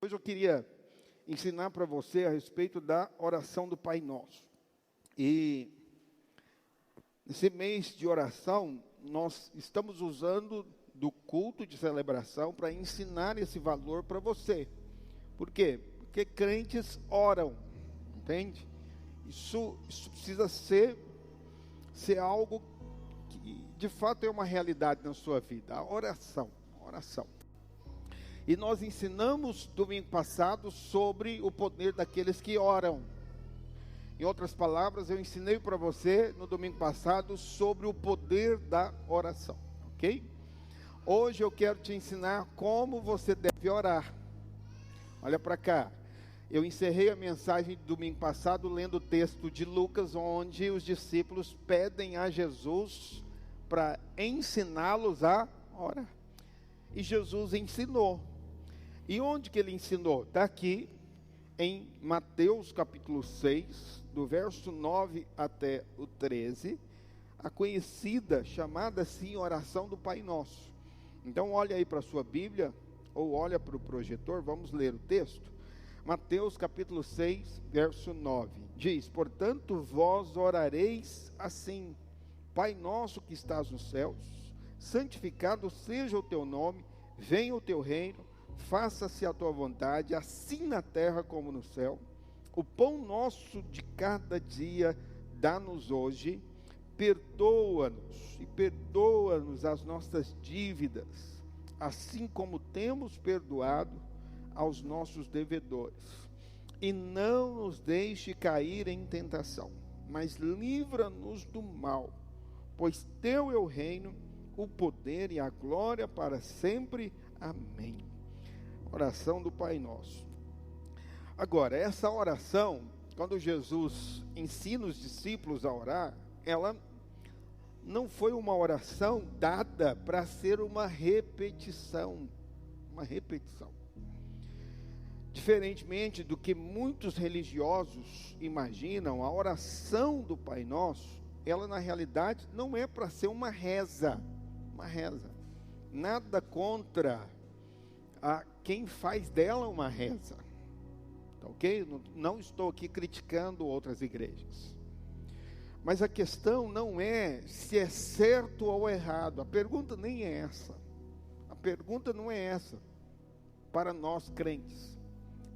Hoje eu queria ensinar para você a respeito da oração do Pai Nosso. E nesse mês de oração, nós estamos usando do culto de celebração para ensinar esse valor para você. Por quê? Porque crentes oram, entende? Isso precisa ser algo que de fato é uma realidade na sua vida, a oração. E nós ensinamos domingo passado sobre o poder daqueles que oram. Em outras palavras, eu ensinei para você no domingo passado sobre o poder da oração, ok? Hoje eu quero te ensinar como você deve orar. Olha para cá. Eu encerrei a mensagem do domingo passado lendo o texto de Lucas, onde os discípulos pedem a Jesus para ensiná-los a orar. E Jesus ensinou. E onde que ele ensinou? Está aqui em Mateus capítulo 6, do verso 9 até o 13, a conhecida, chamada assim, oração do Pai Nosso. Então olha aí para a sua Bíblia, ou olha para o projetor, vamos ler o texto. Mateus capítulo 6, verso 9, diz: portanto vós orareis assim: Pai nosso que estás nos céus, santificado seja o teu nome, venha o teu reino, faça-se a tua vontade, assim na terra como no céu. O pão nosso de cada dia dá-nos hoje, perdoa-nos as nossas dívidas, assim como temos perdoado aos nossos devedores. E não nos deixe cair em tentação, mas livra-nos do mal, pois teu é o reino, o poder e a glória para sempre. Amém. Oração do Pai Nosso. Agora, essa oração, quando Jesus ensina os discípulos a orar, ela não foi uma oração dada para ser uma repetição. Diferentemente do que muitos religiosos imaginam, a oração do Pai Nosso, ela na realidade não é para ser uma reza. Nada contra a quem faz dela uma reza, tá ok? Não estou aqui criticando outras igrejas, mas a questão não é se é certo ou errado, a pergunta nem é essa, a pergunta não é essa, para nós crentes,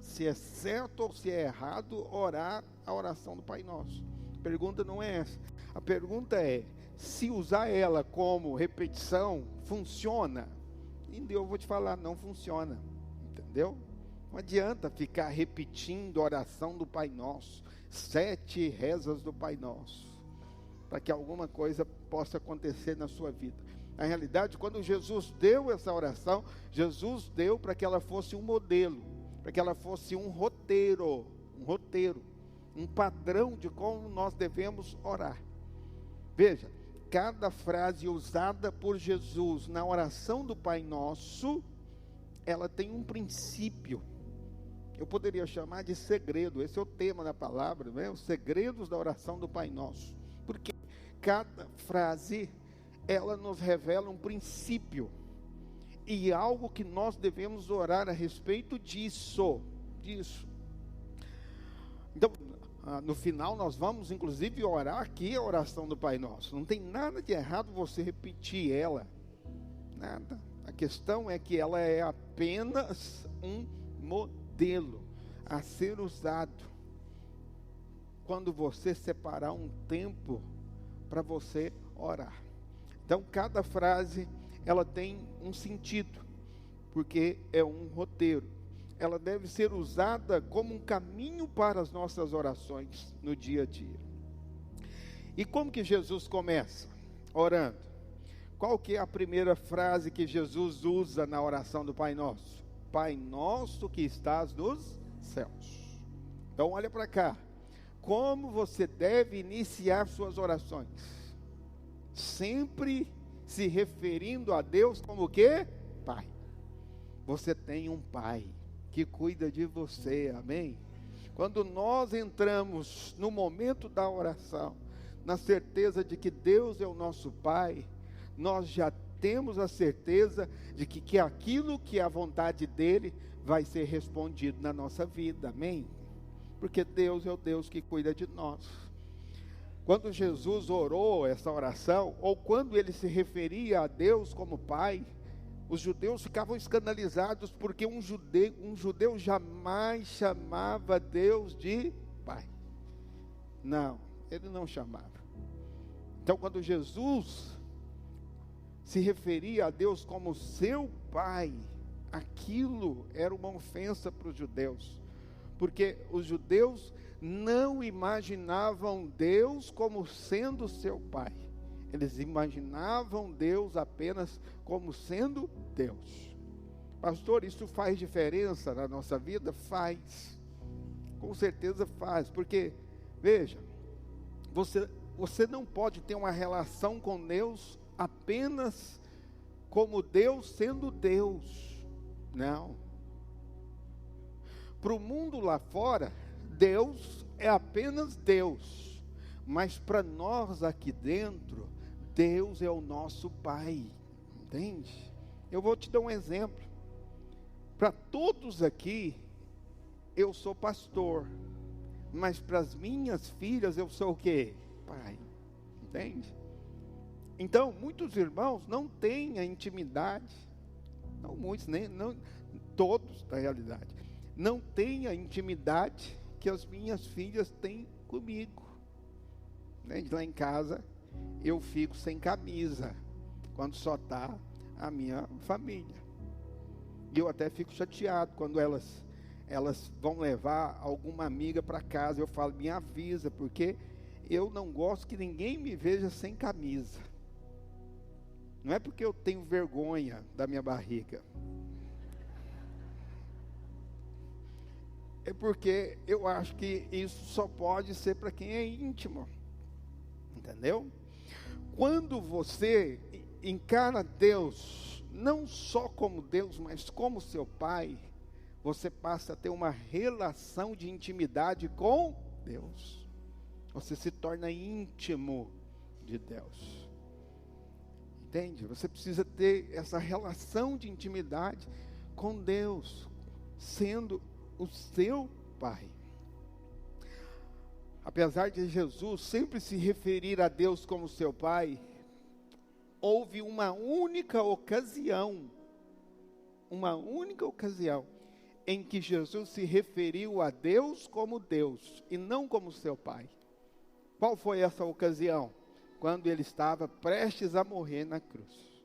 se é certo ou se é errado orar a oração do Pai Nosso, a pergunta não é essa, a pergunta é, se usar ela como repetição, funciona? E eu vou te falar, não funciona, entendeu? Não adianta ficar repetindo a oração do Pai Nosso, 7 rezas do Pai Nosso, para que alguma coisa possa acontecer na sua vida. Na realidade, quando Jesus deu essa oração, Jesus deu para que ela fosse um modelo, para que ela fosse um roteiro, um padrão de como nós devemos orar. Veja, cada frase usada por Jesus na oração do Pai Nosso, ela tem um princípio. Eu poderia chamar de segredo. Esse é o tema da palavra, né? Os segredos da oração do Pai Nosso. Porque cada frase, ela nos revela um princípio. E algo que nós devemos orar a respeito disso. Então, no final nós vamos inclusive orar aqui a oração do Pai Nosso. Não tem nada de errado você repetir ela. Nada. A questão é que ela é apenas um modelo a ser usado quando você separar um tempo para você orar. Então cada frase ela tem um sentido, porque é um roteiro. Ela deve ser usada como um caminho para as nossas orações no dia a dia. E como que Jesus começa? Orando. Qual que é a primeira frase que Jesus usa na oração do Pai Nosso? Pai Nosso que estás nos céus. Então olha para cá. Como você deve iniciar suas orações? Sempre se referindo a Deus como o quê? Pai. Você tem um Pai que cuida de você, amém? Quando nós entramos no momento da oração, na certeza de que Deus é o nosso Pai, nós já temos a certeza de que aquilo que é a vontade dEle vai ser respondido na nossa vida, amém? Porque Deus é o Deus que cuida de nós. Quando Jesus orou essa oração, ou quando ele se referia a Deus como Pai, os judeus ficavam escandalizados, porque um judeu jamais chamava Deus de Pai. Não, ele não chamava. Então, quando Jesus se referia a Deus como seu Pai, aquilo era uma ofensa para os judeus, porque os judeus não imaginavam Deus como sendo seu Pai. Eles imaginavam Deus apenas como sendo Deus. Pastor, isso faz diferença na nossa vida? Faz. Com certeza faz. Porque, veja, você não pode ter uma relação com Deus apenas como Deus sendo Deus. Não. Para o mundo lá fora, Deus é apenas Deus. Mas para nós aqui dentro, Deus é o nosso Pai, entende? Eu vou te dar um exemplo. Para todos aqui, eu sou pastor, mas para as minhas filhas eu sou o quê? Pai, entende? Então, muitos irmãos não têm a intimidade, não muitos, não todos na realidade, não têm a intimidade que as minhas filhas têm comigo. Lá em casa, eu fico sem camisa, quando só está a minha família. E eu até fico chateado quando elas vão levar alguma amiga para casa. Eu falo, me avisa, porque eu não gosto que ninguém me veja sem camisa. Não é porque eu tenho vergonha da minha barriga. É porque eu acho que isso só pode ser para quem é íntimo. Entendeu? Quando você encara Deus, não só como Deus, mas como seu Pai, você passa a ter uma relação de intimidade com Deus. Você se torna íntimo de Deus. Entende? Você precisa ter essa relação de intimidade com Deus, sendo o seu Pai. Apesar de Jesus sempre se referir a Deus como seu Pai, houve uma única ocasião em que Jesus se referiu a Deus como Deus e não como seu Pai. Qual foi essa ocasião? Quando ele estava prestes a morrer na cruz.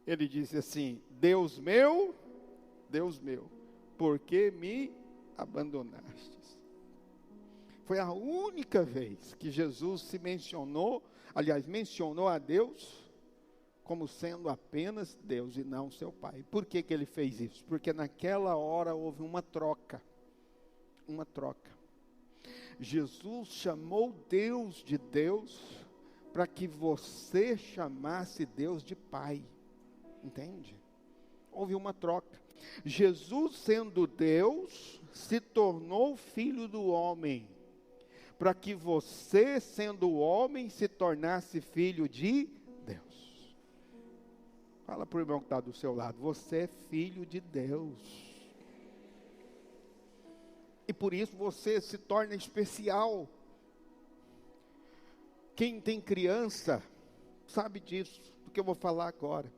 Ele disse assim: Deus meu, por que me abandonaste? Foi a única vez que Jesus mencionou a Deus como sendo apenas Deus e não seu Pai. Por que ele fez isso? Porque naquela hora houve uma troca. Jesus chamou Deus de Deus para que você chamasse Deus de Pai. Entende? Houve uma troca. Jesus, sendo Deus, se tornou filho do homem, para que você, sendo homem, se tornasse filho de Deus. Fala para o irmão que está do seu lado, você é filho de Deus. E por isso você se torna especial. Quem tem criança sabe disso, do que eu vou falar agora.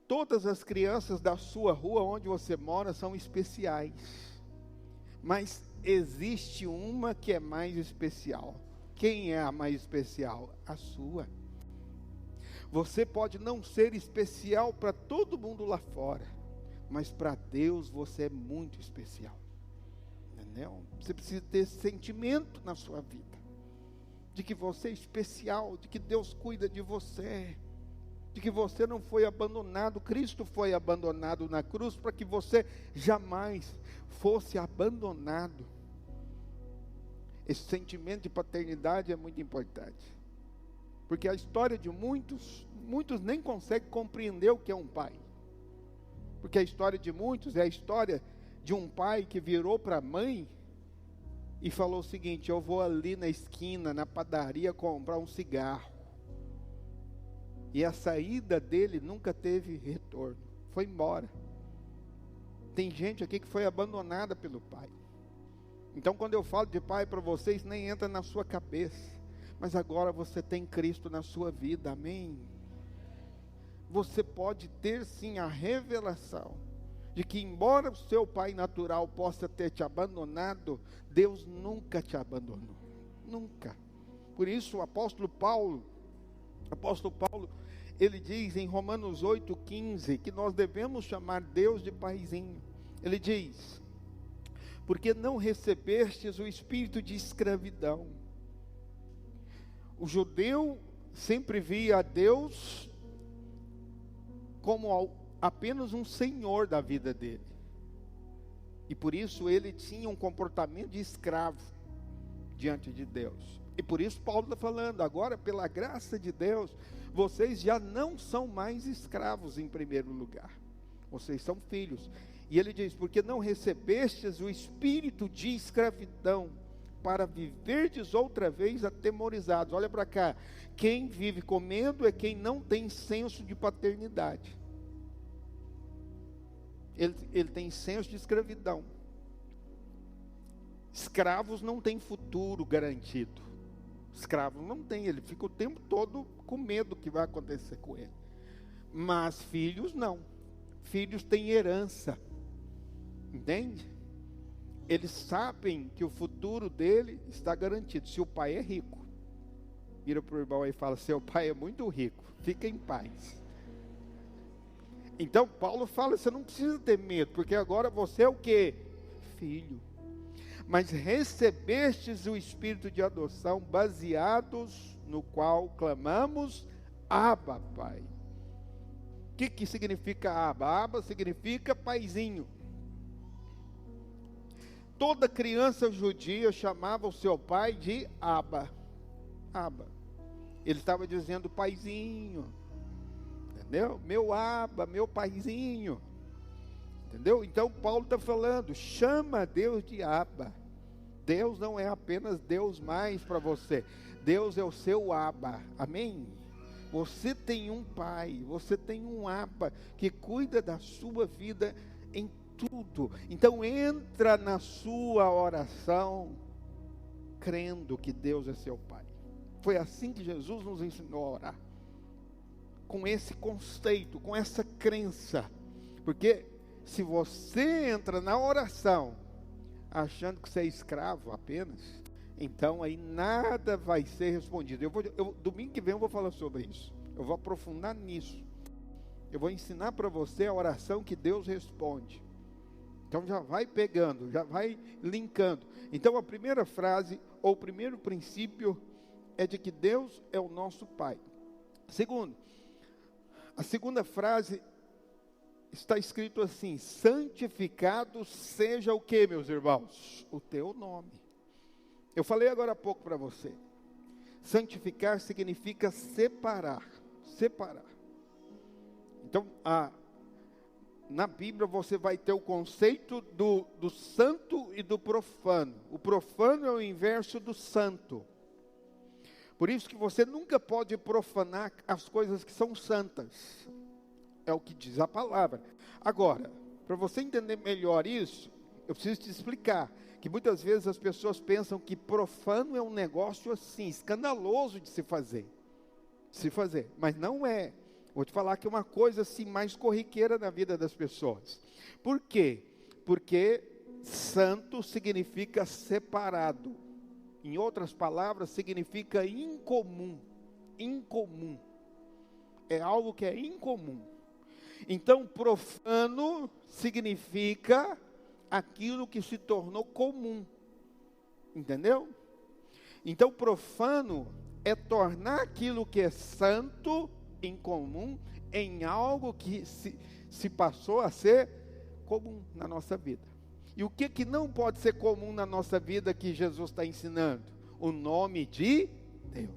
Todas as crianças da sua rua, onde você mora, são especiais. Mas existe uma que é mais especial. Quem é a mais especial? A sua. Você pode não ser especial para todo mundo lá fora, mas para Deus você é muito especial. Entendeu? Você precisa ter esse sentimento na sua vida, de que você é especial, de que Deus cuida de você, de que você não foi abandonado. Cristo foi abandonado na cruz para que você jamais fosse abandonado. Esse sentimento de paternidade é muito importante, porque a história de muitos nem conseguem compreender o que é um pai, porque a história de muitos é a história de um pai que virou para a mãe e falou o seguinte: eu vou ali na esquina, na padaria, comprar um cigarro. E a saída dele nunca teve retorno, foi embora. Tem gente aqui que foi abandonada pelo pai. Então, quando eu falo de pai para vocês, nem entra na sua cabeça. Mas agora você tem Cristo na sua vida, amém? Você pode ter sim a revelação de que, embora o seu pai natural possa ter te abandonado, Deus nunca te abandonou. Nunca. Por isso o apóstolo Paulo, ele diz em Romanos 8,15, que nós devemos chamar Deus de paizinho. Ele diz: porque não recebestes o espírito de escravidão. O judeu sempre via a Deus como apenas um senhor da vida dele. E por isso ele tinha um comportamento de escravo diante de Deus. E por isso Paulo está falando, agora pela graça de Deus, vocês já não são mais escravos em primeiro lugar. Vocês são filhos. E ele diz, porque não recebestes o espírito de escravidão, para viverdes outra vez atemorizados. Olha para cá, quem vive com medo é quem não tem senso de paternidade. Ele tem senso de escravidão. Escravos não têm futuro garantido. Escravo não tem, ele fica o tempo todo com medo do que vai acontecer com ele. Mas filhos não. Filhos têm herança. Entende? Eles sabem que o futuro dele está garantido. Se o pai é rico, vira para o irmão aí e fala: seu pai é muito rico, fica em paz. Então Paulo fala: você não precisa ter medo, porque agora você é o quê? Filho. Mas recebestes o espírito de adoção, baseados no qual clamamos: Abba, Pai. O que significa Abba? Abba significa paizinho. Toda criança judia chamava o seu pai de Abba. Abba. Ele estava dizendo paizinho. Entendeu? Meu Abba, meu paizinho. Entendeu? Então Paulo está falando, chama Deus de Abba. Deus não é apenas Deus mais para você. Deus é o seu Abba. Amém? Você tem um pai, você tem um Abba que cuida da sua vida em tudo. Então entra na sua oração crendo que Deus é seu pai. Foi assim que Jesus nos ensinou a orar. Com esse conceito, com essa crença. Porque se você entra na oração achando que você é escravo apenas, então aí nada vai ser respondido. Domingo que vem eu vou falar sobre isso. Eu vou aprofundar nisso. Eu vou ensinar para você a oração que Deus responde. Então já vai pegando, já vai linkando. Então a primeira frase, ou o primeiro princípio, é de que Deus é o nosso Pai. Segundo, a segunda frase está escrito assim: santificado seja o que, meus irmãos? O teu nome. Eu falei agora há pouco para você. Santificar significa separar. Separar. Então, na Bíblia você vai ter o conceito do santo e do profano. O profano é o inverso do santo. Por isso que você nunca pode profanar as coisas que são santas. É o que diz a palavra. Agora, para você entender melhor isso, eu preciso te explicar que muitas vezes as pessoas pensam que profano é um negócio assim, escandaloso de se fazer. Mas não é. Vou te falar que é uma coisa assim mais corriqueira na vida das pessoas. Por quê? Porque santo significa separado. Em outras palavras, significa incomum. Incomum. É algo que é incomum. Então, profano significa aquilo que se tornou comum. Entendeu? Então, profano é tornar aquilo que é santo, incomum, em algo que se passou a ser comum na nossa vida. E o que não pode ser comum na nossa vida que Jesus está ensinando? O nome de Deus.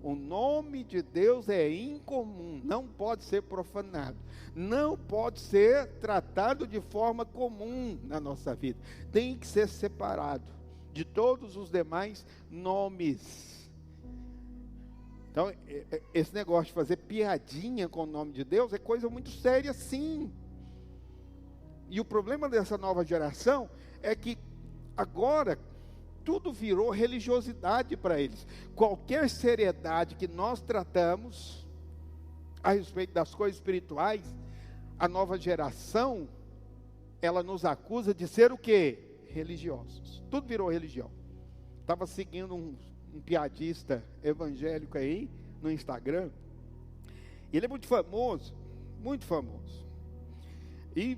O nome de Deus é incomum, não pode ser profanado, não pode ser tratado de forma comum na nossa vida. Tem que ser separado de todos os demais nomes. Então, esse negócio de fazer piadinha com o nome de Deus é coisa muito séria, sim. E o problema dessa nova geração é que agora tudo virou religiosidade para eles. Qualquer seriedade que nós tratamos a respeito das coisas espirituais, a nova geração, ela nos acusa de ser o quê? Religiosos. Tudo virou religião. Estava seguindo um piadista evangélico aí no Instagram. E ele é muito famoso, muito famoso. E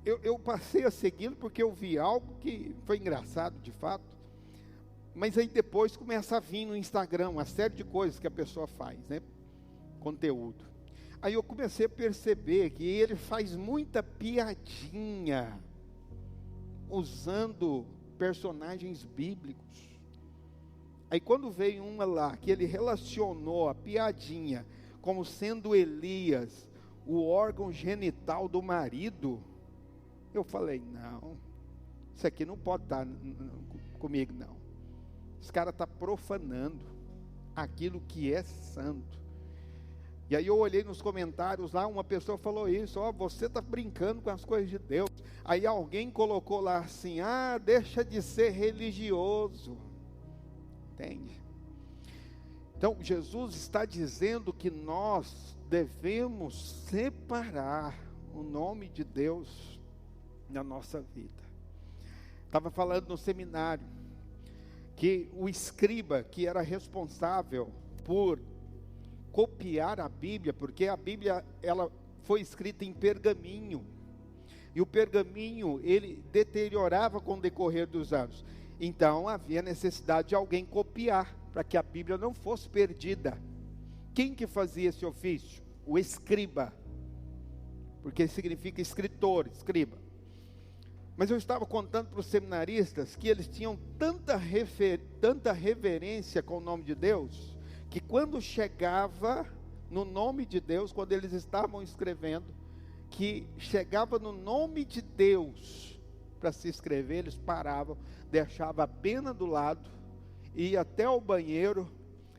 eu passei a segui-lo porque eu vi algo que foi engraçado de fato. Mas aí depois começa a vir no Instagram uma série de coisas que a pessoa faz, né? Conteúdo. Aí eu comecei a perceber que ele faz muita piadinha usando personagens bíblicos. Aí quando veio uma lá que ele relacionou a piadinha como sendo Elias, o órgão genital do marido, eu falei, não, isso aqui não pode estar comigo não. Esse cara está profanando aquilo que é santo. E aí eu olhei nos comentários lá, uma pessoa falou isso, você está brincando com as coisas de Deus. Aí alguém colocou lá assim, deixa de ser religioso. Entende? Então Jesus está dizendo que nós devemos separar o nome de Deus na nossa vida. Estava falando no seminário que o escriba que era responsável por copiar a Bíblia, porque a Bíblia ela foi escrita em pergaminho, e o pergaminho ele deteriorava com o decorrer dos anos. Então havia necessidade de alguém copiar, para que a Bíblia não fosse perdida. Quem que fazia esse ofício? O escriba, porque significa escritor, escriba. Mas eu estava contando para os seminaristas que eles tinham tanta reverência com o nome de Deus, que quando chegava no nome de Deus, quando eles estavam escrevendo, que chegava no nome de Deus para se escrever, eles paravam, deixavam a pena do lado, ia até o banheiro,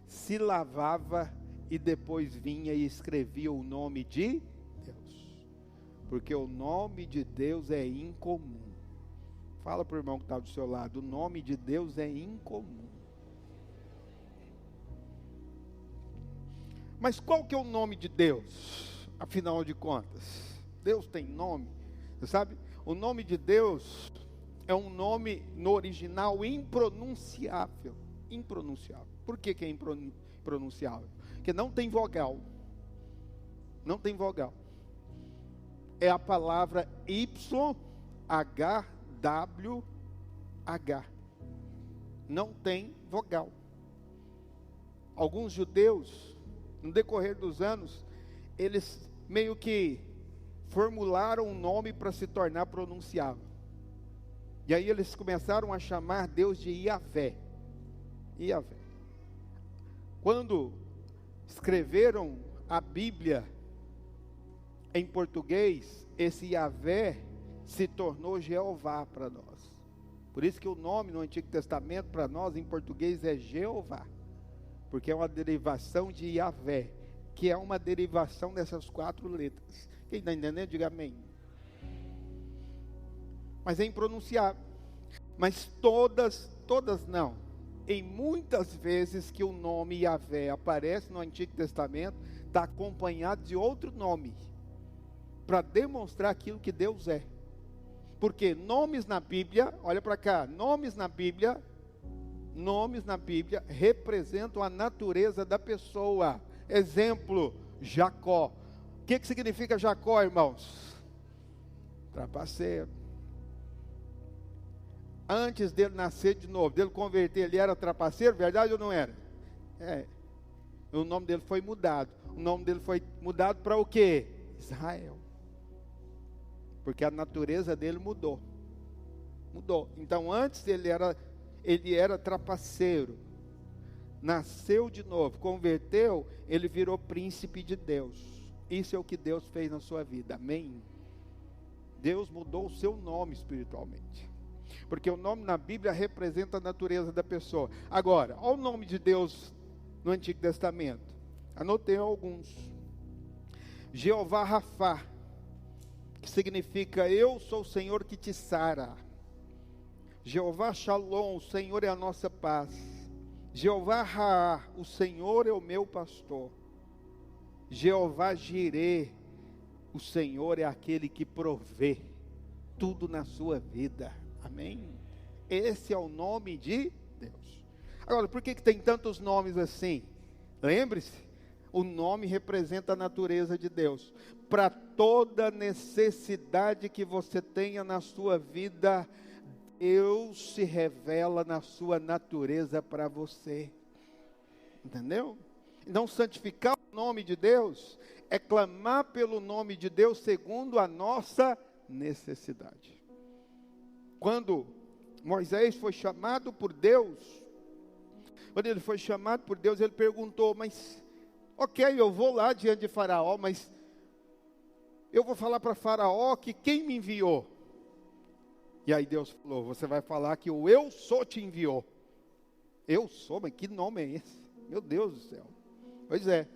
se lavava e depois vinha e escrevia o nome de Deus, porque o nome de Deus é incomum. Fala para o irmão que está do seu lado, o nome de Deus é incomum. Mas qual que é o nome de Deus? Afinal de contas, Deus tem nome, você sabe? O nome de Deus é um nome no original impronunciável. Impronunciável. Por que é impronunciável? Porque não tem vogal. Não tem vogal. É a palavra YHWH. Não tem vogal. Alguns judeus, no decorrer dos anos, eles meio que formularam um nome para se tornar pronunciável. E aí eles começaram a chamar Deus de Iavé. Iavé. Quando escreveram a Bíblia em português, esse Iavé se tornou Jeová para nós. Por isso que o nome no Antigo Testamento para nós em português é Jeová, porque é uma derivação de Iavé, que é uma derivação dessas 4 letras. Quem está entendendo, diga amém. Mas é impronunciável. Mas todas não. Em muitas vezes que o nome Yahvé aparece no Antigo Testamento, está acompanhado de outro nome, para demonstrar aquilo que Deus é. Porque nomes na Bíblia, olha para cá, nomes na Bíblia representam a natureza da pessoa. Exemplo, Jacó. O que significa Jacó, irmãos? Trapaceiro. Antes dele nascer de novo, dele converter, ele era trapaceiro, verdade ou não era? O nome dele foi mudado. O nome dele foi mudado para o quê? Israel. Porque a natureza dele mudou. Então antes ele era trapaceiro. Nasceu de novo, converteu, ele virou príncipe de Deus. Isso é o que Deus fez na sua vida, amém? Deus mudou o seu nome espiritualmente, porque o nome na Bíblia representa a natureza da pessoa. Agora, olha o nome de Deus no Antigo Testamento, anotei alguns. Jeová Rafá, que significa eu sou o Senhor que te sara. Jeová Shalom, o Senhor é a nossa paz. Jeová Raá, o Senhor é o meu pastor. Jeová Jirê, o Senhor é aquele que provê tudo na sua vida. Amém? Esse é o nome de Deus. Agora, por que tem tantos nomes assim? Lembre-se, o nome representa a natureza de Deus. Para toda necessidade que você tenha na sua vida, Deus se revela na sua natureza para você. Entendeu? Então, santificar o nome de Deus é clamar pelo nome de Deus segundo a nossa necessidade. Quando Moisés foi chamado por Deus, ele perguntou, mas, ok, eu vou lá diante de Faraó, mas eu vou falar para Faraó que quem me enviou? E aí Deus falou, você vai falar que o Eu Sou te enviou. Eu Sou, mas que nome é esse? Meu Deus do céu. Pois é.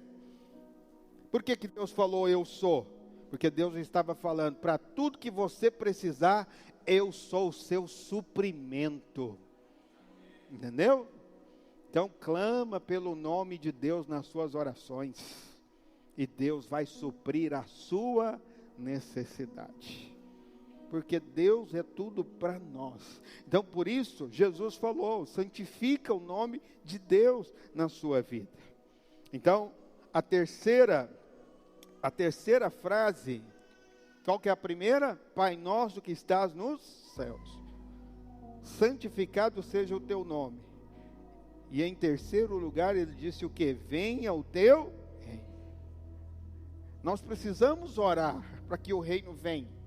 Por que Deus falou Eu Sou? Porque Deus estava falando, para tudo que você precisar, eu sou o seu suprimento. Entendeu? Então clama pelo nome de Deus nas suas orações. E Deus vai suprir a sua necessidade. Porque Deus é tudo para nós. Então por isso Jesus falou, santifica o nome de Deus na sua vida. Então a terceira frase, qual que é a primeira? Pai nosso que estás nos céus, santificado seja o teu nome. E em terceiro lugar ele disse o que? Venha o teu reino. Nós precisamos orar para que o reino venha.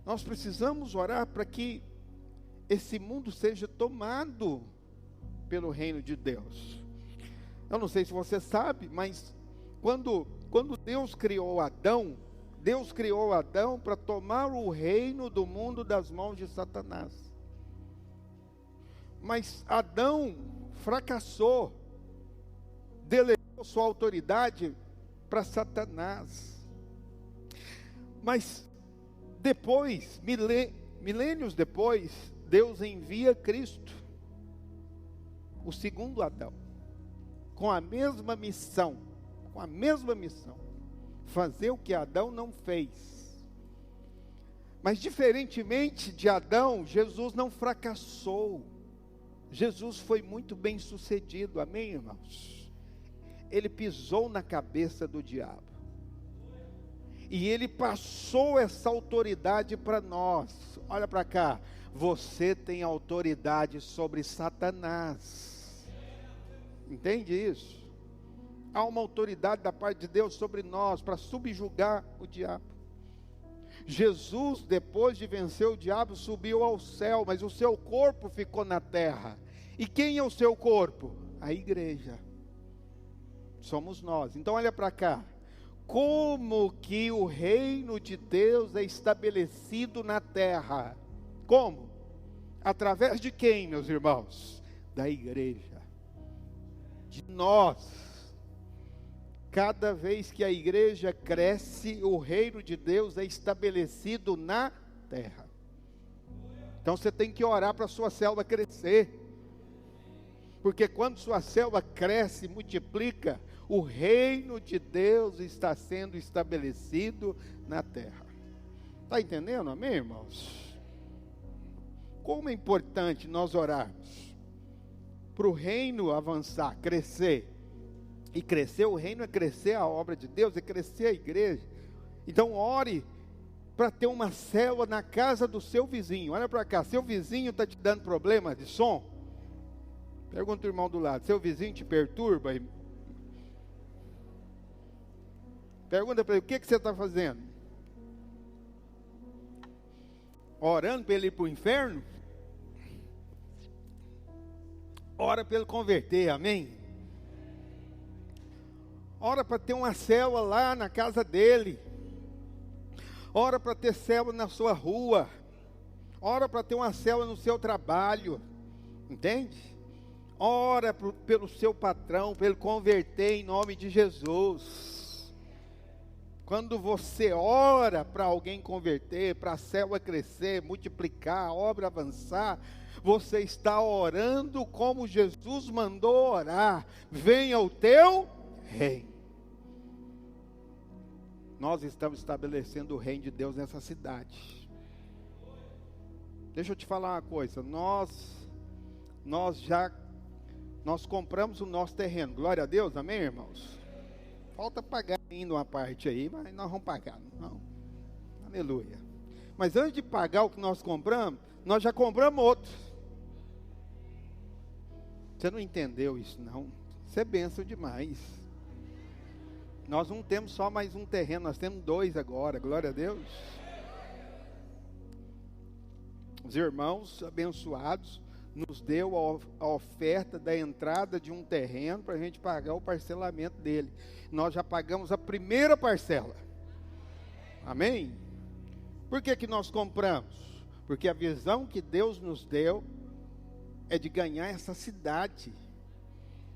Nós precisamos orar para que esse mundo seja tomado pelo reino de Deus. Eu não sei se você sabe, mas quando Deus criou Adão para tomar o reino do mundo das mãos de Satanás. Mas Adão fracassou, delegou sua autoridade para Satanás. Mas depois, milênios depois, Deus envia Cristo, o segundo Adão, com a mesma missão, fazer o que Adão não fez. Mas diferentemente de Adão, Jesus não fracassou, Jesus foi muito bem sucedido, amém, irmãos? Ele pisou na cabeça do diabo. E ele passou essa autoridade para nós. Olha para cá. Você tem autoridade sobre Satanás. Entende isso? Há uma autoridade da parte de Deus sobre nós para subjugar o diabo. Jesus, depois de vencer o diabo, subiu ao céu, mas o seu corpo ficou na terra. E quem é o seu corpo? A igreja. Somos nós. Então olha para cá. Como que o reino de Deus é estabelecido na terra? Como? Através de quem, meus irmãos? Da igreja. De nós. Cada vez que a igreja cresce, o reino de Deus é estabelecido na terra. Então você tem que orar para a sua célula crescer. Porque quando sua célula cresce, multiplica, o reino de Deus está sendo estabelecido na terra. Está entendendo, amém, irmãos? Como é importante nós orarmos para o reino avançar, crescer. E crescer o reino é crescer a obra de Deus, é crescer a igreja. Então ore para ter uma célula na casa do seu vizinho. Olha para cá, seu vizinho está te dando problema de som? Pergunta o irmão do lado, seu vizinho te perturba? Pergunta para ele, o que você está fazendo? Orando para ele ir para o inferno? Ora para ele converter, amém? Ora para ter uma célula lá na casa dele. Ora para ter célula na sua rua. Ora para ter uma célula no seu trabalho. Entende? Ora pelo seu patrão, para ele converter em nome de Jesus. Quando você ora para alguém converter, para a célula crescer, multiplicar, a obra avançar, você está orando como Jesus mandou orar. Venha o teu reino. Nós estamos estabelecendo o reino de Deus nessa cidade. Deixa eu te falar uma coisa. Nós compramos o nosso terreno. Glória a Deus, amém, irmãos? Falta pagar ainda uma parte aí, mas nós vamos pagar. Não. Aleluia. Mas antes de pagar o que nós compramos, nós já compramos outro. Você não entendeu isso, não? Isso é bênção demais. Nós não temos só mais um terreno, nós temos 2 agora, glória a Deus. Os irmãos abençoados nos deu a oferta da entrada de um terreno para a gente pagar o parcelamento dele. Nós já pagamos a primeira parcela. Amém? Por que nós compramos? Porque a visão que Deus nos deu é de ganhar essa cidade.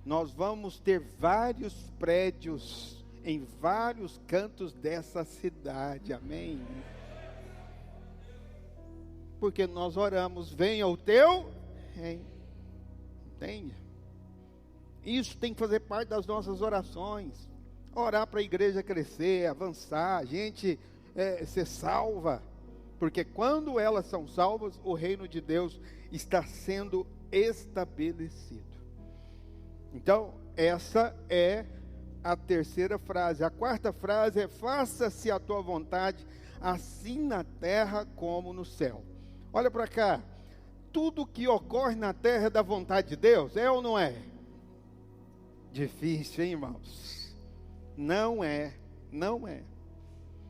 Nós vamos ter vários prédios em vários cantos dessa cidade, amém? Porque nós oramos, venha o teu reino, entende? Isso tem que fazer parte das nossas orações, orar para a igreja crescer, avançar, a gente ser salva, porque quando elas são salvas, o reino de Deus está sendo estabelecido. Então, essa é a terceira frase. A quarta frase é: faça-se a tua vontade, assim na terra como no céu. Olha para cá. Tudo que ocorre na terra é da vontade de Deus, é ou não é? Difícil, hein, irmãos? Não é.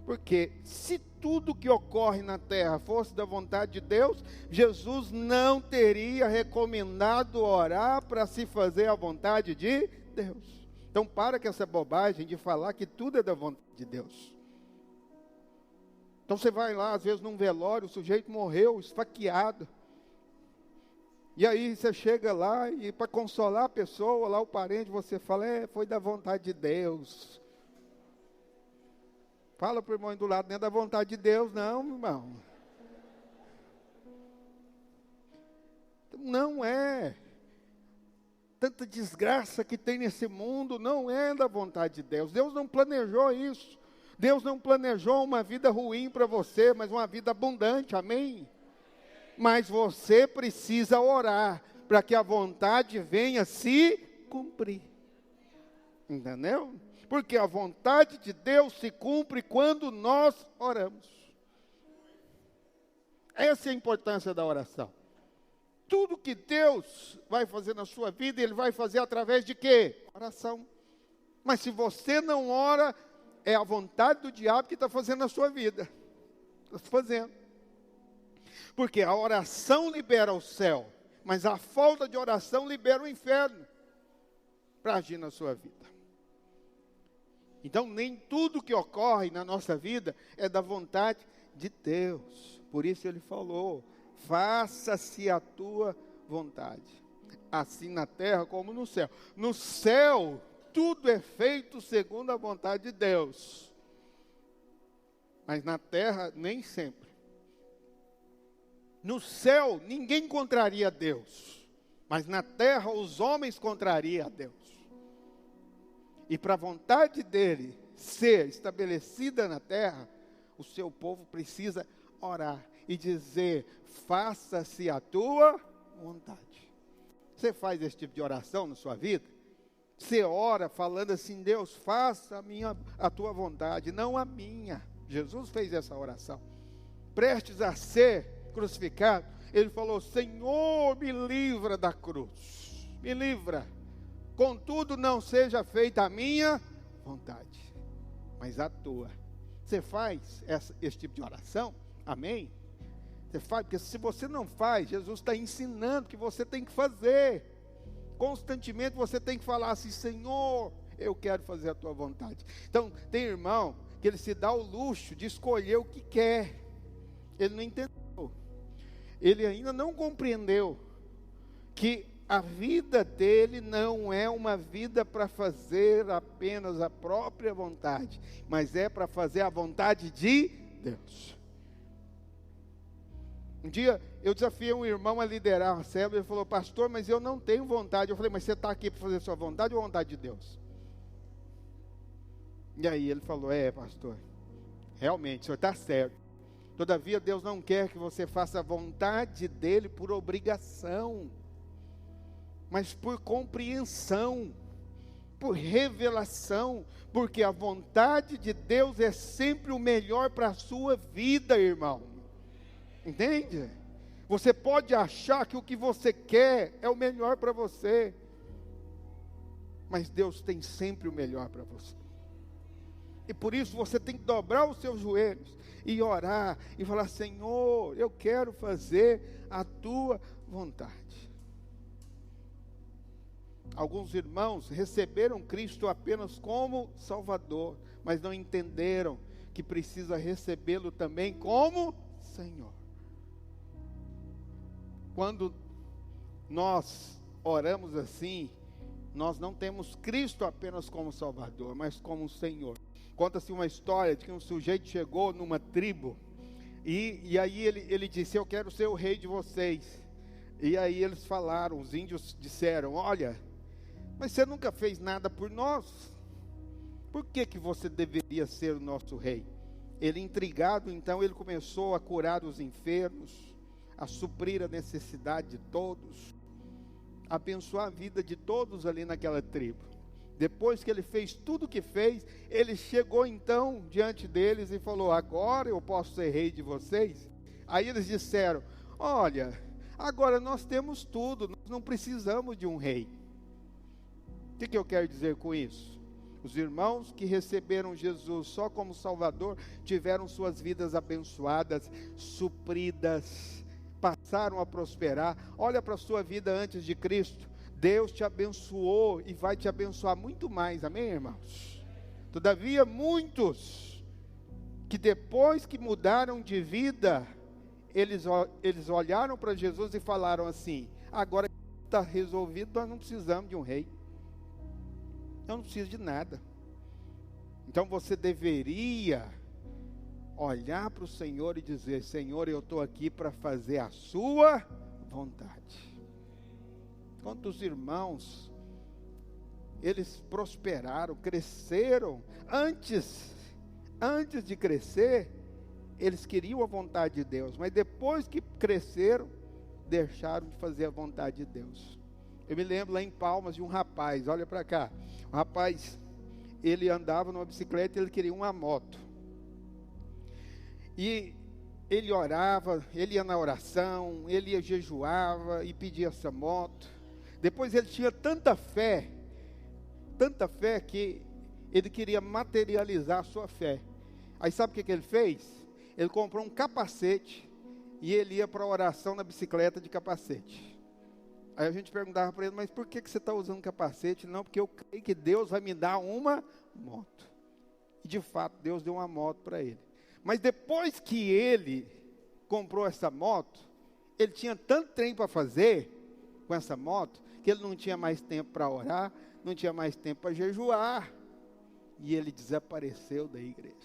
Porque se tudo que ocorre na terra fosse da vontade de Deus, Jesus não teria recomendado orar para se fazer a vontade de Deus. Então para com essa bobagem de falar que tudo é da vontade de Deus. Então você vai lá, às vezes num velório, o sujeito morreu, esfaqueado. E aí você chega lá e para consolar a pessoa, lá o parente, você fala, foi da vontade de Deus. Fala para o irmão do lado, não é da vontade de Deus não, irmão. Não é. Tanta desgraça que tem nesse mundo não é da vontade de Deus. Deus não planejou isso. Deus não planejou uma vida ruim para você, mas uma vida abundante, amém? Mas você precisa orar para que a vontade venha se cumprir. Entendeu? Porque a vontade de Deus se cumpre quando nós oramos. Essa é a importância da oração. Tudo que Deus vai fazer na sua vida, Ele vai fazer através de quê? Oração. Mas se você não ora, é a vontade do diabo que está fazendo na sua vida. Está fazendo. Porque a oração libera o céu, mas a falta de oração libera o inferno para agir na sua vida. Então, nem tudo que ocorre na nossa vida é da vontade de Deus. Por isso Ele falou, faça-se a tua vontade, assim na terra como no céu. No céu, tudo é feito segundo a vontade de Deus. Mas na terra, nem sempre. No céu, ninguém contraria a Deus. Mas na terra, os homens contrariam a Deus. E para a vontade dele ser estabelecida na terra, o seu povo precisa orar e dizer, faça-se a tua vontade. Você faz esse tipo de oração na sua vida? Você ora falando assim, Deus, faça a tua vontade, não a minha. Jesus fez essa oração. Prestes a ser crucificado, ele falou, Senhor, me livra da cruz. Me livra. Contudo, não seja feita a minha vontade, mas a tua. Você faz esse tipo de oração? Amém? Você faz, porque se você não faz, Jesus está ensinando que você tem que fazer. Constantemente você tem que falar assim, Senhor, eu quero fazer a tua vontade. Então, tem irmão que ele se dá o luxo de escolher o que quer. Ele não entendeu. Ele ainda não compreendeu que a vida dele não é uma vida para fazer apenas a própria vontade, mas é para fazer a vontade de Deus. Um dia eu desafiei um irmão a liderar a célula, ele falou: pastor, mas eu não tenho vontade. Eu falei: mas você está aqui para fazer a sua vontade ou a vontade de Deus? E aí ele falou: pastor, realmente, o senhor está certo. Todavia Deus não quer que você faça a vontade dele por obrigação, mas por compreensão, por revelação, porque a vontade de Deus é sempre o melhor para a sua vida, irmão. Entende? Você pode achar que o que você quer é o melhor para você, mas Deus tem sempre o melhor para você. E por isso você tem que dobrar os seus joelhos e orar e falar: Senhor, eu quero fazer a tua vontade. Alguns irmãos receberam Cristo apenas como Salvador, mas não entenderam que precisa recebê-lo também como Senhor. Quando nós oramos assim, nós não temos Cristo apenas como Salvador, mas como Senhor. Conta-se uma história de que um sujeito chegou numa tribo, e aí ele disse: eu quero ser o rei de vocês. E aí eles falaram, os índios disseram: olha, mas você nunca fez nada por nós, por que você deveria ser o nosso rei? Ele, intrigado, então ele começou a curar os enfermos, a suprir a necessidade de todos, a abençoar a vida de todos ali naquela tribo. Depois que ele fez tudo o que fez, ele chegou então diante deles e falou: agora eu posso ser rei de vocês? Aí eles disseram: olha, agora nós temos tudo, nós não precisamos de um rei. O que eu quero dizer com isso? Os irmãos que receberam Jesus só como Salvador tiveram suas vidas abençoadas, supridas, passaram a prosperar. Olha para a sua vida antes de Cristo. Deus te abençoou e vai te abençoar muito mais, amém, irmãos? Todavia, muitos que depois que mudaram de vida, eles olharam para Jesus e falaram assim: agora que está resolvido, nós não precisamos de um rei, eu não preciso de nada. Então você deveria olhar para o Senhor e dizer: Senhor, eu estou aqui para fazer a sua vontade. Quantos irmãos, eles prosperaram, cresceram, antes de crescer, eles queriam a vontade de Deus, mas depois que cresceram, deixaram de fazer a vontade de Deus. Eu me lembro lá em Palmas de um rapaz, olha para cá, um rapaz, ele andava numa bicicleta e ele queria uma moto, e ele orava, ele ia na oração, ele ia jejuava e pedia essa moto. Depois ele tinha tanta fé que ele queria materializar a sua fé. Aí sabe o que ele fez? Ele comprou um capacete e ele ia para a oração na bicicleta de capacete. Aí a gente perguntava para ele: mas por que você está usando capacete? Não, porque eu creio que Deus vai me dar uma moto. E de fato Deus deu uma moto para ele. Mas depois que ele comprou essa moto, ele tinha tanto trem para fazer com essa moto, que ele não tinha mais tempo para orar, não tinha mais tempo para jejuar, e ele desapareceu da igreja.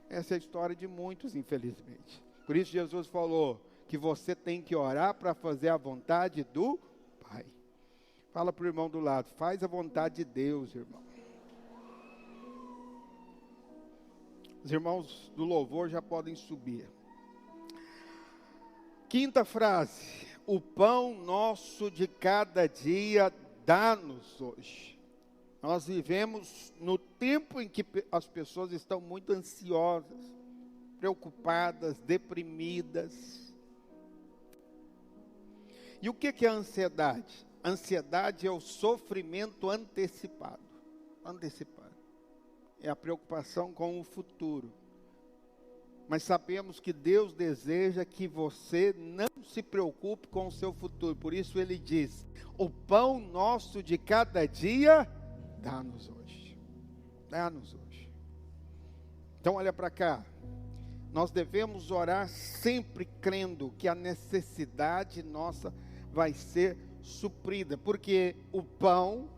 Essa é a história de muitos, infelizmente. Por isso Jesus falou que você tem que orar para fazer a vontade do Pai. Fala para o irmão do lado: faz a vontade de Deus, irmão. Os irmãos do louvor já podem subir. Quinta frase: o pão nosso de cada dia dá-nos hoje. Nós vivemos no tempo em que as pessoas estão muito ansiosas, preocupadas, deprimidas. E o que é a ansiedade? A ansiedade é o sofrimento antecipado. É a preocupação com o futuro. Mas sabemos que Deus deseja que você não se preocupe com o seu futuro. Por isso ele diz: o pão nosso de cada dia, dá-nos hoje. Dá-nos hoje. Então olha para cá. Nós devemos orar sempre crendo que a necessidade nossa vai ser suprida, porque o pão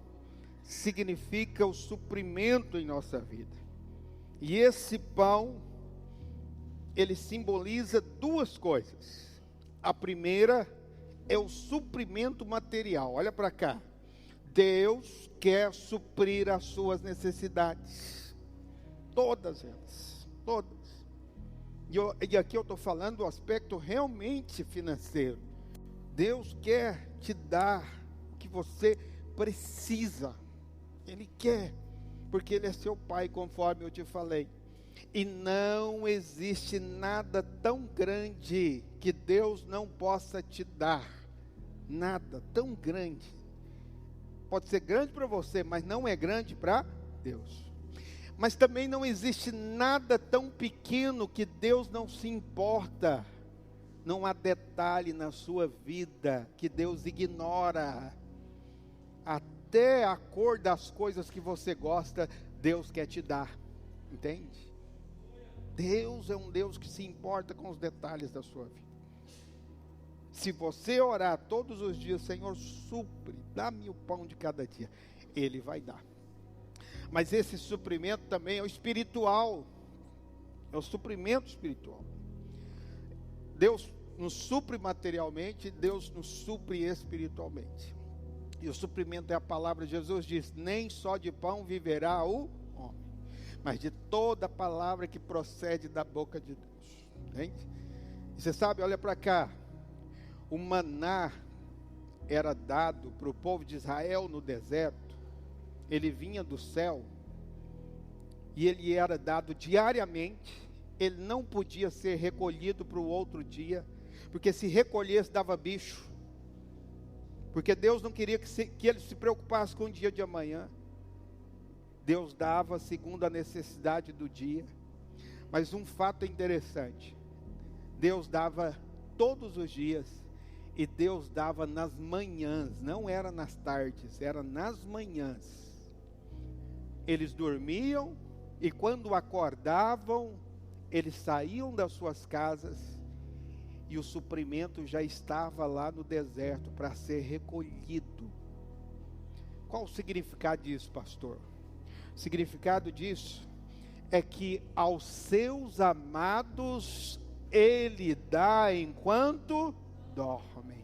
significa o suprimento em nossa vida. E esse pão, ele simboliza duas coisas. A primeira é o suprimento material. Olha para cá. Deus quer suprir as suas necessidades. Todas elas. Todas. E aqui eu estou falando do aspecto realmente financeiro. Deus quer te dar o que você precisa. Ele quer. Porque Ele é seu Pai, conforme eu te falei. E não existe nada tão grande que Deus não possa te dar. Nada tão grande. Pode ser grande para você, mas não é grande para Deus. Mas também não existe nada tão pequeno que Deus não se importa. Não há detalhe na sua vida que Deus ignora. Até a cor das coisas que você gosta, Deus quer te dar. Entende? Deus é um Deus que se importa com os detalhes da sua vida. Se você orar todos os dias, Senhor, supre, dá-me o pão de cada dia, Ele vai dar. Mas esse suprimento também é o espiritual. É o suprimento espiritual. Deus nos supre materialmente, Deus nos supre espiritualmente. E o suprimento é a palavra. Jesus diz: nem só de pão viverá o homem, mas de toda palavra que procede da boca de Deus. Entende? E você sabe, olha para cá. O maná era dado para o povo de Israel no deserto. Ele vinha do céu e ele era dado diariamente. Ele não podia ser recolhido para o outro dia, porque se recolhesse dava bicho. Porque Deus não queria que ele se preocupasse com o dia de amanhã. Deus dava segundo a necessidade do dia. Mas um fato interessante: Deus dava todos os dias. E Deus dava nas manhãs, não era nas tardes, era nas manhãs. Eles dormiam e quando acordavam, eles saíam das suas casas e o suprimento já estava lá no deserto para ser recolhido. Qual o significado disso, pastor? O significado disso é que aos seus amados Ele dá enquanto dormem.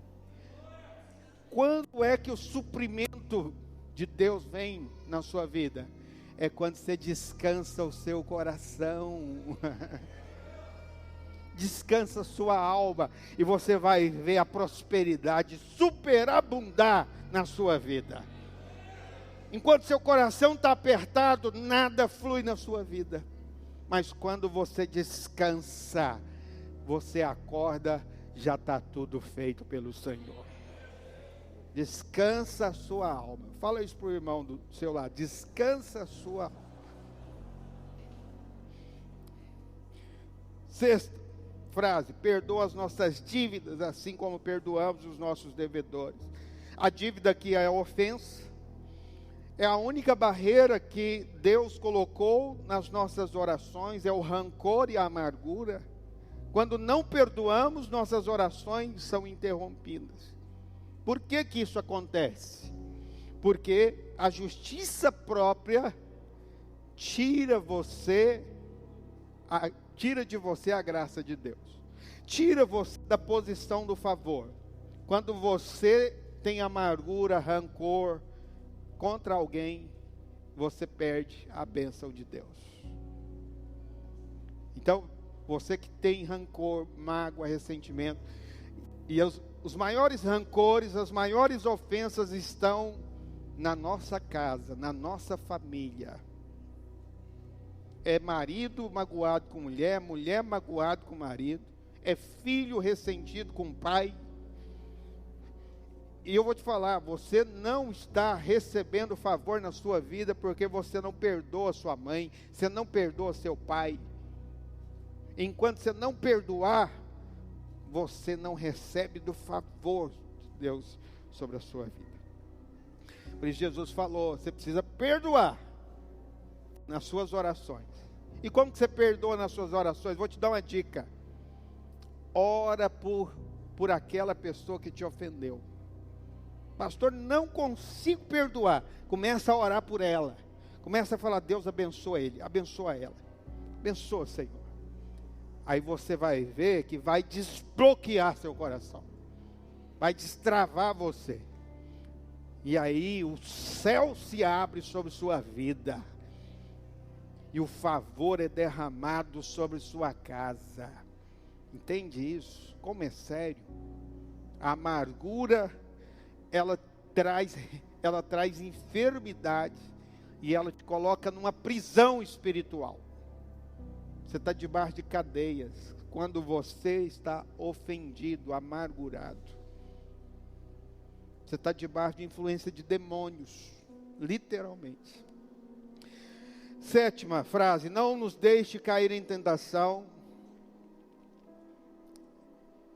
Quando é que o suprimento de Deus vem na sua vida? É quando você descansa o seu coração. Descansa a sua alma. E você vai ver a prosperidade superabundar na sua vida. Enquanto seu coração está apertado, nada flui na sua vida. Mas quando você descansa, você acorda, já está tudo feito pelo Senhor. Descansa a sua alma. Fala isso para o irmão do seu lado. Descansa a sua alma. Sexta frase: perdoa as nossas dívidas, assim como perdoamos os nossos devedores. A dívida que é a ofensa é a única barreira que Deus colocou nas nossas orações, é o rancor e a amargura. Quando não perdoamos, nossas orações são interrompidas. Por que que isso acontece? Porque a justiça própria tira de você a graça de Deus. Tira você da posição do favor. Quando você tem amargura, rancor contra alguém, você perde a bênção de Deus. Então, você que tem rancor, mágoa, ressentimento, e os maiores rancores, as maiores ofensas estão na nossa casa, na nossa família. É marido magoado com mulher, mulher magoado com marido, é filho ressentido com pai. E eu vou te falar, você não está recebendo favor na sua vida porque você não perdoa sua mãe, você não perdoa seu pai. Enquanto você não perdoar, você não recebe do favor de Deus sobre a sua vida. Por isso Jesus falou, você precisa perdoar nas suas orações. E como que você perdoa nas suas orações? Vou te dar uma dica. Ora por aquela pessoa que te ofendeu. Pastor, não consigo perdoar. Começa a orar por ela. Começa a falar, Deus abençoa ele, abençoa ela. Abençoa, Senhor. Aí você vai ver que vai desbloquear seu coração. Vai destravar você. E aí o céu se abre sobre sua vida. E o favor é derramado sobre sua casa. Entende isso? Como é sério? A amargura, ela traz enfermidade. E ela te coloca numa prisão espiritual. Você está debaixo de cadeias. Quando você está ofendido, amargurado. Você está debaixo de influência de demônios. Literalmente. 7ª frase. Não nos deixe cair em tentação.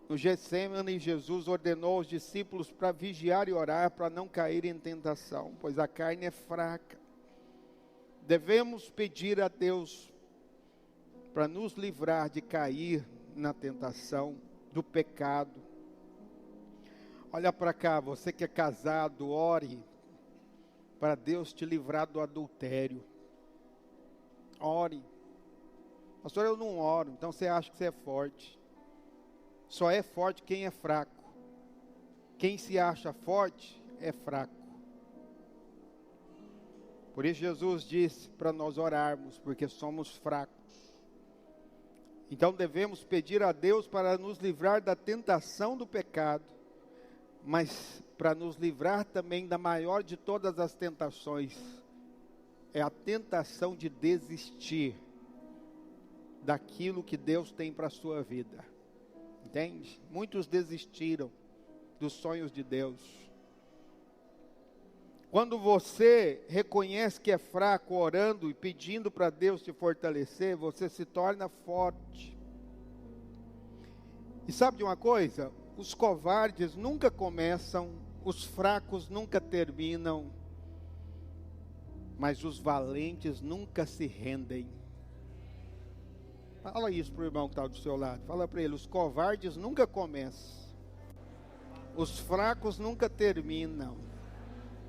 No Getsêmani, Jesus ordenou aos discípulos para vigiar e orar, para não cair em tentação, pois a carne é fraca. Devemos pedir a Deus para nos livrar de cair na tentação do pecado. Olha para cá, você que é casado, ore para Deus te livrar do adultério. Ore. Pastor, eu não oro, então você acha que você é forte. Só é forte quem é fraco. Quem se acha forte é fraco. Por isso Jesus disse para nós orarmos, porque somos fracos. Então devemos pedir a Deus para nos livrar da tentação do pecado, mas para nos livrar também da maior de todas as tentações, é a tentação de desistir daquilo que Deus tem para a sua vida. Entende? Muitos desistiram dos sonhos de Deus. Quando você reconhece que é fraco, orando e pedindo para Deus te fortalecer, você se torna forte. E sabe de uma coisa? Os covardes nunca começam, os fracos nunca terminam, mas os valentes nunca se rendem. Fala isso para o irmão que está do seu lado. Fala para ele, os covardes nunca começam, os fracos nunca terminam,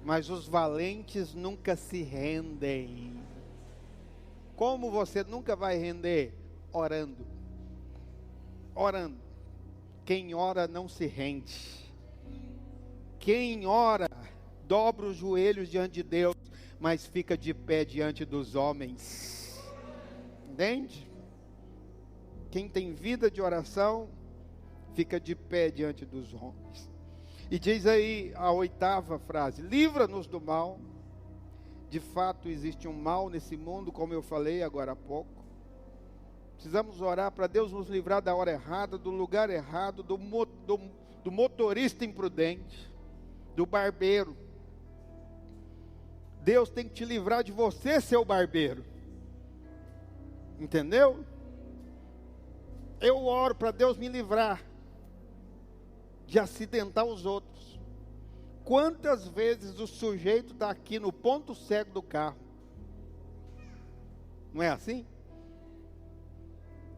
mas os valentes nunca se rendem. Como você nunca vai render? Orando. Orando. Quem ora não se rende. Quem ora dobra os joelhos diante de Deus, mas fica de pé diante dos homens. Entende? Quem tem vida de oração, fica de pé diante dos homens. E diz aí a 8ª frase, livra-nos do mal. De fato existe um mal nesse mundo, como eu falei agora há pouco. Precisamos orar para Deus nos livrar da hora errada, do lugar errado, do motorista imprudente, do barbeiro. Deus tem que te livrar de você, seu barbeiro. Entendeu? Eu oro para Deus me livrar de acidentar os outros. Quantas vezes o sujeito está aqui no ponto cego do carro? Não é assim?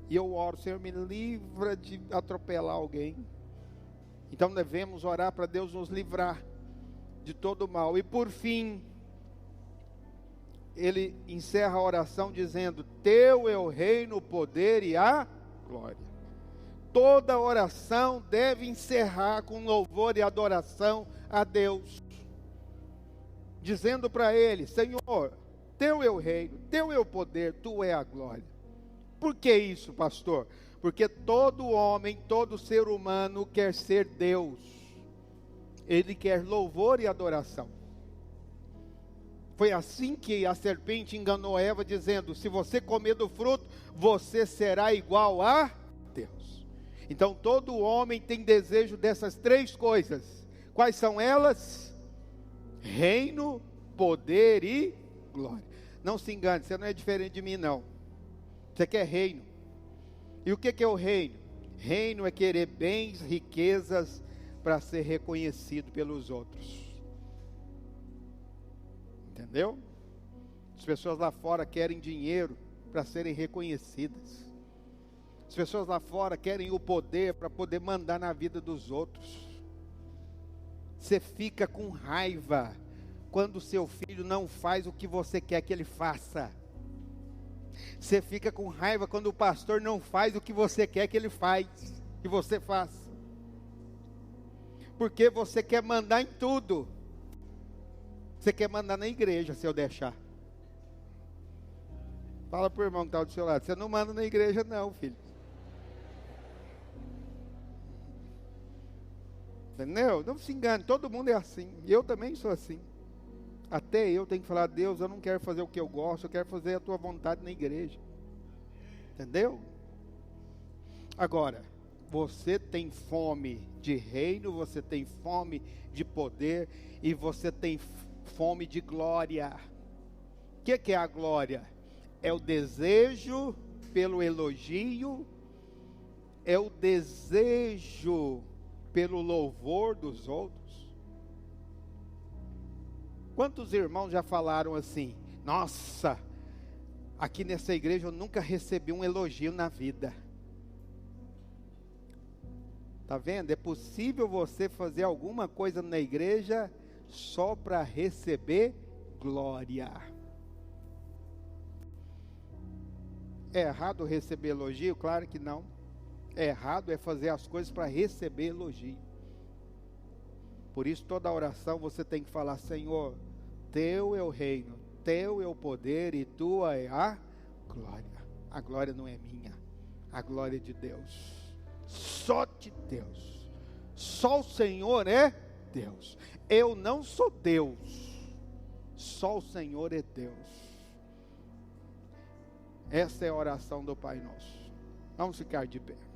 E eu oro, Senhor, me livra de atropelar alguém. Então devemos orar para Deus nos livrar de todo mal. E por fim, ele encerra a oração dizendo, teu é o reino, o poder e a glória. Toda oração deve encerrar com louvor e adoração a Deus, dizendo para Ele, Senhor, teu é o reino, teu é o poder, tu é a glória. Por que isso, pastor? Porque todo homem, todo ser humano quer ser Deus. Ele quer louvor e adoração. Foi assim que a serpente enganou Eva, dizendo, se você comer do fruto, você será igual a Deus. Então todo homem tem desejo dessas 3 coisas. Quais são elas? Reino, poder e glória. Não se engane, você não é diferente de mim não. Você quer reino. E o que é o reino? Reino é querer bens, riquezas, para ser reconhecido pelos outros. Entendeu? As pessoas lá fora querem dinheiro para serem reconhecidas. As pessoas lá fora querem o poder para poder mandar na vida dos outros. Você fica com raiva quando o seu filho não faz o que você quer que ele faça. Você fica com raiva quando o pastor não faz o que você quer que ele que você faça. Porque você quer mandar em tudo. Você quer mandar na igreja, se eu deixar. Fala para o irmão que está do seu lado, você não manda na igreja não, filho. Entendeu? Não se engane, todo mundo é assim. Eu também sou assim. Até eu tenho que falar, Deus, eu não quero fazer o que eu gosto, eu quero fazer a tua vontade na igreja. Entendeu? Agora, você tem fome de reino, você tem fome de poder e você tem fome de glória. O que é a glória? É o desejo pelo elogio, é o desejo pelo louvor dos outros. Quantos irmãos já falaram assim, nossa, aqui nessa igreja eu nunca recebi um elogio na vida. Está vendo? É possível você fazer alguma coisa na igreja só para receber glória. É errado receber elogio? Claro que não. É errado é fazer as coisas para receber elogio. Por isso toda oração você tem que falar, Senhor, teu é o reino, teu é o poder e tua é a glória. A glória não é minha, a glória é de Deus. Só de Deus. Só o Senhor é Deus. Eu não sou Deus. Só o Senhor é Deus. Essa é a oração do Pai Nosso. Vamos ficar de pé.